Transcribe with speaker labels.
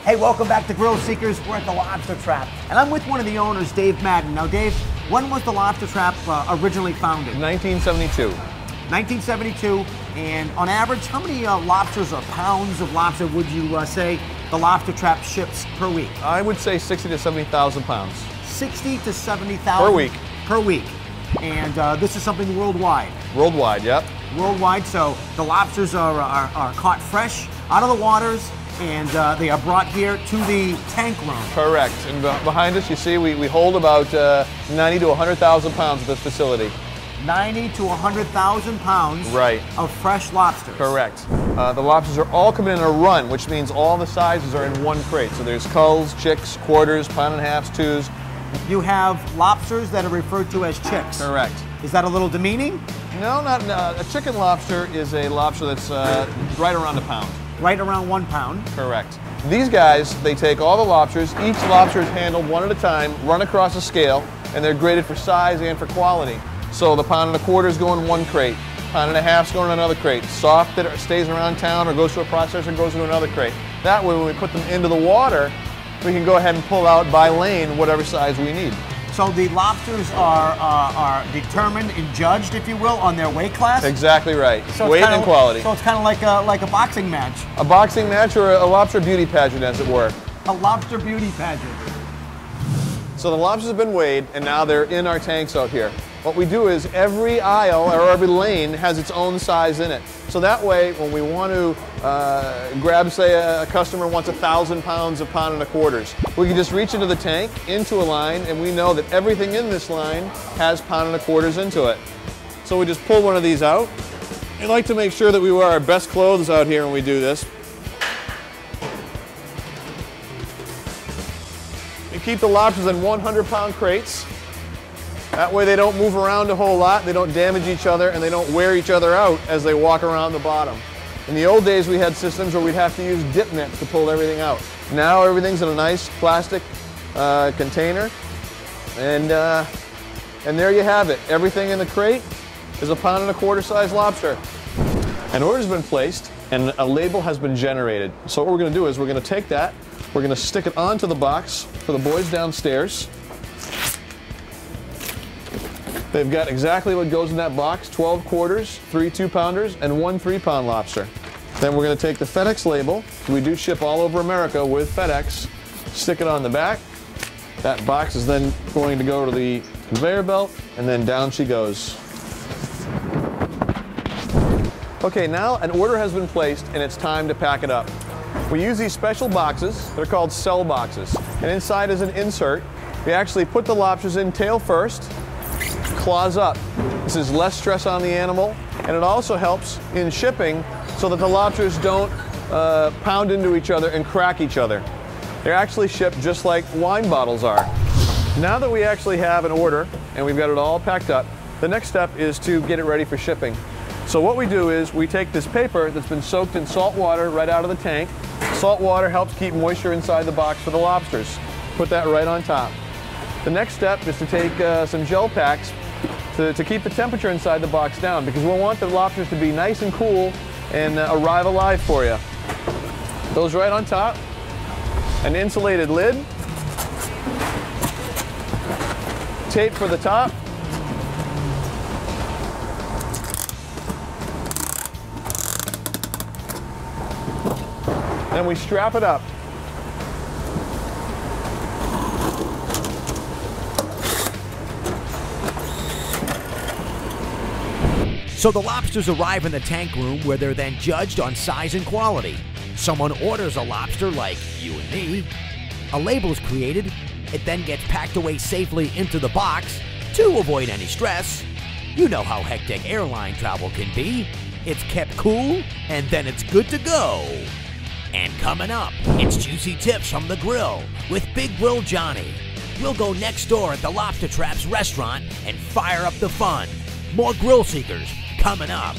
Speaker 1: Hey, welcome back to Grill Seekers. We're at the Lobster Trap, and I'm with one of the owners, Dave Madden. Now, Dave, when was the Lobster Trap originally founded?
Speaker 2: 1972.
Speaker 1: 1972, and on average, how many lobsters or pounds of lobster would you say the Lobster Trap ships per week?
Speaker 2: I would say 60 to 70,000 pounds.
Speaker 1: 60 to 70,000?
Speaker 2: Per week.
Speaker 1: Per week. And this is something worldwide?
Speaker 2: Worldwide, yep.
Speaker 1: Worldwide, so the lobsters are caught fresh out of the waters, and they are brought here to the tank room.
Speaker 2: Correct. And behind us, you see, we hold about 90 to 100,000 pounds at this facility.
Speaker 1: 90 to 100,000 pounds
Speaker 2: right.
Speaker 1: of fresh lobsters.
Speaker 2: Correct. The lobsters are all coming in a run, which means all the sizes are in one crate. So there's culls, chicks, quarters, pound and a halves, twos.
Speaker 1: You have lobsters that are referred to as chicks.
Speaker 2: Correct.
Speaker 1: Is that a little demeaning?
Speaker 2: No, not a chicken lobster is a lobster that's right around a pound.
Speaker 1: Right around 1 pound.
Speaker 2: Correct. These guys, they take all the lobsters, each lobster is handled one at a time, run across a scale, and they're graded for size and for quality. So the pound and a quarter is going in one crate, pound and a half is going in another crate. Soft that stays around town or goes to a processor goes into another crate. That way when we put them into the water, we can go ahead and pull out by lane whatever size we need.
Speaker 1: So the lobsters are determined and judged, if you will, on their weight class?
Speaker 2: Exactly right.
Speaker 1: So
Speaker 2: weight and quality.
Speaker 1: So it's kind of like a boxing match.
Speaker 2: A boxing match or a lobster beauty pageant, as it were.
Speaker 1: A lobster beauty pageant.
Speaker 2: So the lobsters have been weighed, and now they're in our tanks out here. What we do is every aisle or every lane has its own size in it. So that way, when we want to grab, say, a customer wants 1,000 pounds of pound and a quarters, we can just reach into the tank, into a line, and we know that everything in this line has pound and a quarters into it. So we just pull one of these out. We like to make sure that we wear our best clothes out here when we do this. We keep the lobsters in 100-pound crates. That way they don't move around a whole lot, they don't damage each other, and they don't wear each other out as they walk around the bottom. In the old days, we had systems where we'd have to use dip nets to pull everything out. Now everything's in a nice plastic container, and there you have it. Everything in the crate is a pound and a quarter size lobster. An order's been placed, and a label has been generated. So what we're going to do is we're going to take that, we're going to stick it onto the box for the boys downstairs. They've got exactly what goes in that box, 12 quarters, 3 2-pounders, and 1 3-pound lobster. Then we're going to take the FedEx label, we do ship all over America with FedEx, stick it on the back. That box is then going to go to the conveyor belt, and then down she goes. Okay, now an order has been placed, and it's time to pack it up. We use these special boxes, they're called cell boxes, and inside is an insert. We actually put the lobsters in tail first, claws up. This is less stress on the animal, and it also helps in shipping so that the lobsters don't pound into each other and crack each other. They're actually shipped just like wine bottles are. Now that we actually have an order and we've got it all packed up, the next step is to get it ready for shipping. So what we do is we take this paper that's been soaked in salt water right out of the tank. Salt water helps keep moisture inside the box for the lobsters. Put that right on top. The next step is to take some gel packs to keep the temperature inside the box down, because we want the lobsters to be nice and cool and arrive alive for you. Those right on top. An insulated lid. Tape for the top. And we strap it up.
Speaker 3: So the lobsters arrive in the tank room, where they're then judged on size and quality. Someone orders a lobster like you and me. A label is created. It then gets packed away safely into the box to avoid any stress. You know how hectic airline travel can be. It's kept cool, and then it's good to go. And coming up, it's Juicy Tips from the Grill with Big Grill Johnny. We'll go next door at the Lobster Trap's restaurant and fire up the fun. More Grill Seekers coming up.